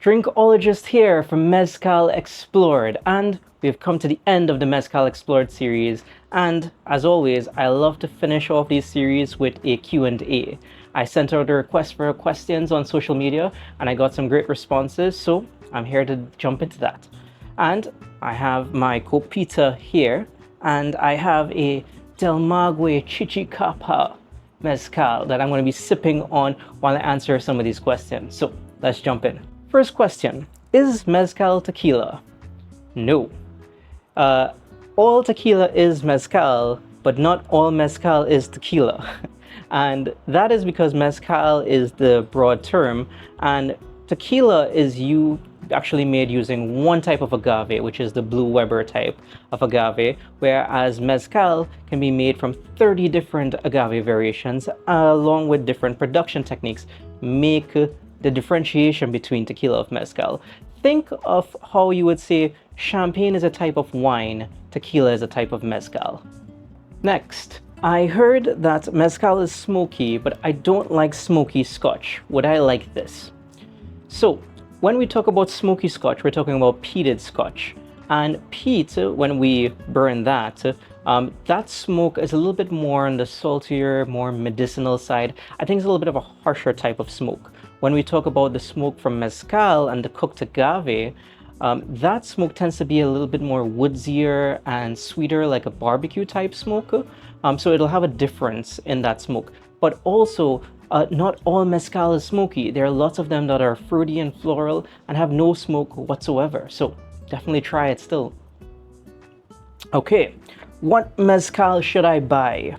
Drinkologistt here from Mezcal Explored, and we've come to the end of the Mezcal Explored series. And as always, I love to finish off these series with a Q&A. I sent out a request for questions on social media, and I got some great responses, so I'm here to jump into that. And I have my copita here, and I have a Del Maguey Chichicapa mezcal that I'm going to be sipping on while I answer some of these questions. So let's jump in. First question, is mezcal tequila? No. All tequila is mezcal, but not all mezcal is tequila. And that is because mezcal is the broad term, and tequila is actually made using one type of agave, which is the Blue Weber type of agave, whereas mezcal can be made from 30 different agave variations, along with different production techniques, make the differentiation between tequila of mezcal. Think of how you would say champagne is a type of wine, tequila is a type of mezcal. Next, I heard that mezcal is smoky, but I don't like smoky scotch. Would I like this? So, when we talk about smoky scotch, we're talking about peated scotch. And peat, when we burn that, that smoke is a little bit more on the saltier, more medicinal side. I think it's a little bit of a harsher type of smoke. When we talk about the smoke from mezcal and the cooked agave, that smoke tends to be a little bit more woodsier and sweeter, like a barbecue type smoke. So it'll have a difference in that smoke. But also, not all mezcal is smoky. There are lots of them that are fruity and floral and have no smoke whatsoever. So definitely try it still. Okay, what mezcal should I buy?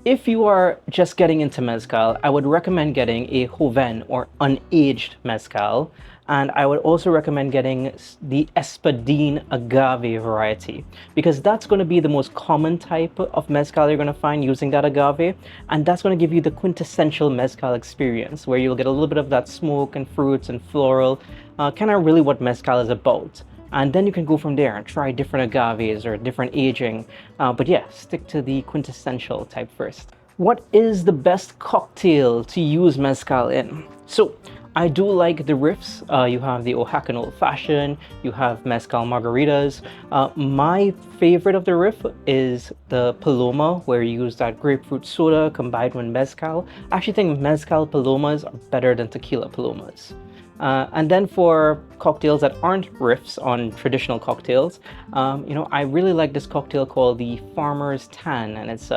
If you are just getting into mezcal, I would recommend getting a joven or unaged mezcal. And I would also recommend getting the Espadín agave variety, because that's going to be the most common type of mezcal you're going to find using that agave. And that's going to give you the quintessential mezcal experience, where you'll get a little bit of that smoke and fruits and floral, kind of really what mezcal is about. And then you can go from there and try different agaves or different aging. But yeah, stick to the quintessential type first. What is the best cocktail to use mezcal in? So I do like the riffs. You have the Oaxacan Old Fashioned, you have mezcal margaritas. My favorite of the riff is the Paloma, where you use that grapefruit soda combined with mezcal. I actually think mezcal Palomas are better than tequila Palomas. And then for cocktails that aren't riffs on traditional cocktails, I really like this cocktail called the Farmer's Tan, and it's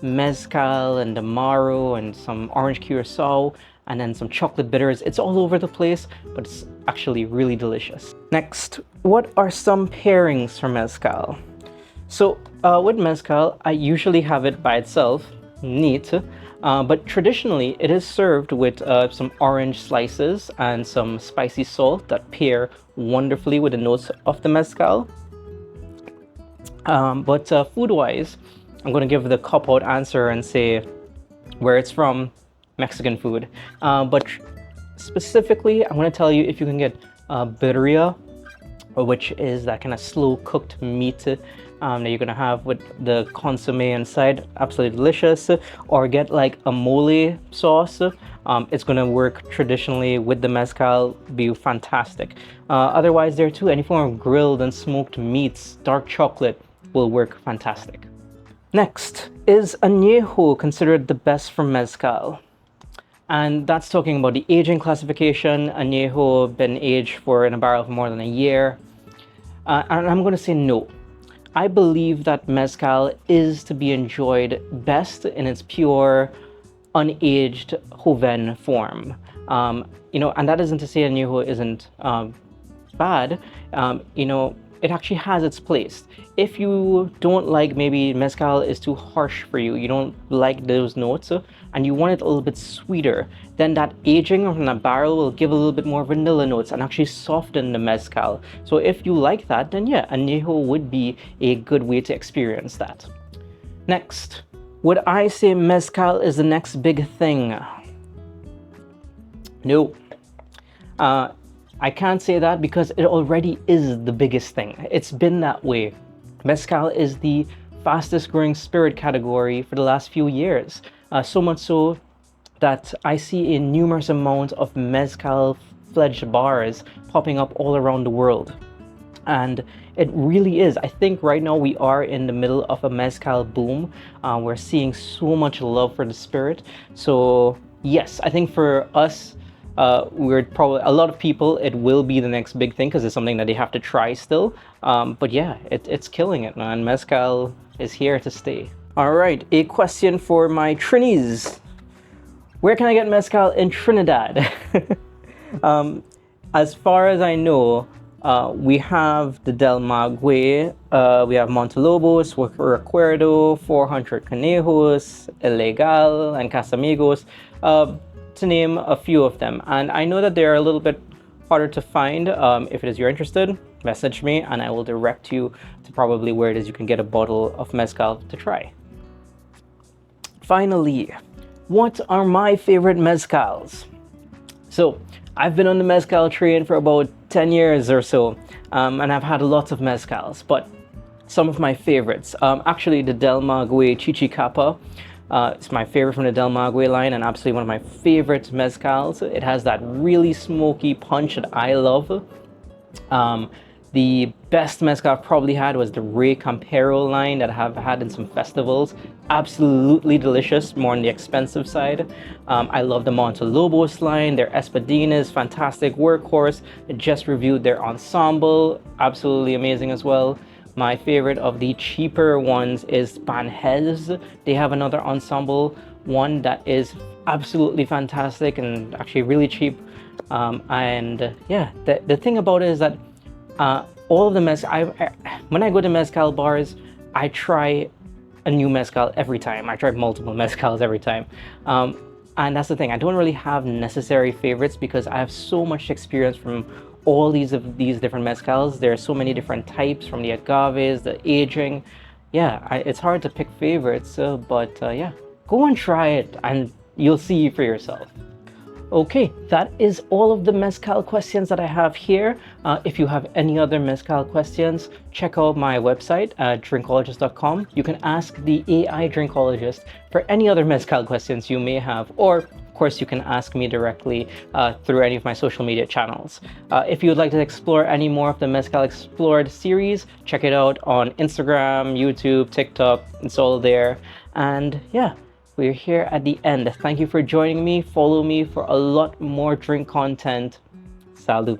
mezcal and amaro and some orange curacao and then some chocolate bitters. It's all over the place, but it's actually really delicious. Next, what are some pairings for mezcal? So with mezcal, I usually have it by itself, neat. But traditionally, it is served with some orange slices and some spicy salt that pair wonderfully with the notes of the mezcal. But food-wise, I'm going to give the cop-out answer and say where it's from, Mexican food. But specifically, I'm going to tell you if you can get birria, which is that kind of slow-cooked meat that you're gonna have with the consomme inside, absolutely delicious. Or get like a mole sauce. It's gonna work traditionally with the mezcal, be fantastic. Otherwise, there too, any form of grilled and smoked meats, dark chocolate will work fantastic. Next, is añejo considered the best for mezcal? And that's talking about the aging classification. Añejo been aged in a barrel for more than a year. And I'm gonna say no. I believe that mezcal is to be enjoyed best in its pure, unaged joven form. And that isn't to say añejo isn't bad. It actually has its place. If you don't like, maybe mezcal is too harsh for you, you don't like those notes, and you want it a little bit sweeter, then that aging from that barrel will give a little bit more vanilla notes and actually soften the mezcal. So if you like that, then yeah, añejo would be a good way to experience that. Next, would I say mezcal is the next big thing? No. I can't say that because it already is the biggest thing. It's been that way. Mezcal is the fastest growing spirit category for the last few years. So much so that I see a numerous amount of mezcal full-fledged bars popping up all around the world. And it really is. I think right now we are in the middle of a mezcal boom. We're seeing so much love for the spirit. So yes, I think for us, we're probably, a lot of people, it will be the next big thing because it's something that they have to try still. But yeah, it's killing it, man. Mezcal is here to stay. All right, a question for my Trinis. Where can I get mezcal in Trinidad? As far as I know, we have the Del Maguey, we have Montelobos, Recuerdo, 400 Conejos, Ilegal, and Casamigos, to name a few of them. And I know that they're a little bit harder to find. If it is you're interested, message me and I will direct you to probably where it is you can get a bottle of mezcal to try. Finally, what are my favorite mezcals? So I've been on the mezcal train for about 10 years or so, and I've had lots of mezcals, but some of my favorites, actually the Del Maguey Chichicapa, it's my favorite from the Del Maguey line and absolutely one of my favorite mezcals. It has that really smoky punch that I love. The best mezcal I've probably had was the Rey Campero line that I have had in some festivals. Absolutely delicious, more on the expensive side. I love the Montelobos line, their Espadines, fantastic workhorse. I just reviewed their Ensemble, absolutely amazing as well. My favorite of the cheaper ones is Banhez. They have another Ensemble one that is absolutely fantastic and actually really cheap. And yeah, the thing about it is that all of the when I go to mezcal bars, I try a new mezcal every time. I try multiple mezcals every time. And that's the thing, I don't really have necessary favorites because I have so much experience from all these different mezcals. There are so many different types, from the agaves, the aging. Yeah, it's hard to pick favorites, but yeah, go and try it and you'll see for yourself. Okay, that is all of the mezcal questions that I have here. If you have any other mezcal questions, check out my website at Drinkologistt.com. You can ask the AI Drinkologist for any other mezcal questions you may have, or of course you can ask me directly through any of my social media channels. If you would like to explore any more of the Mezcal Explored series, check it out on Instagram, YouTube, TikTok, it's all there. And yeah, we're here at the end. Thank you for joining me. Follow me for a lot more drink content. Salud.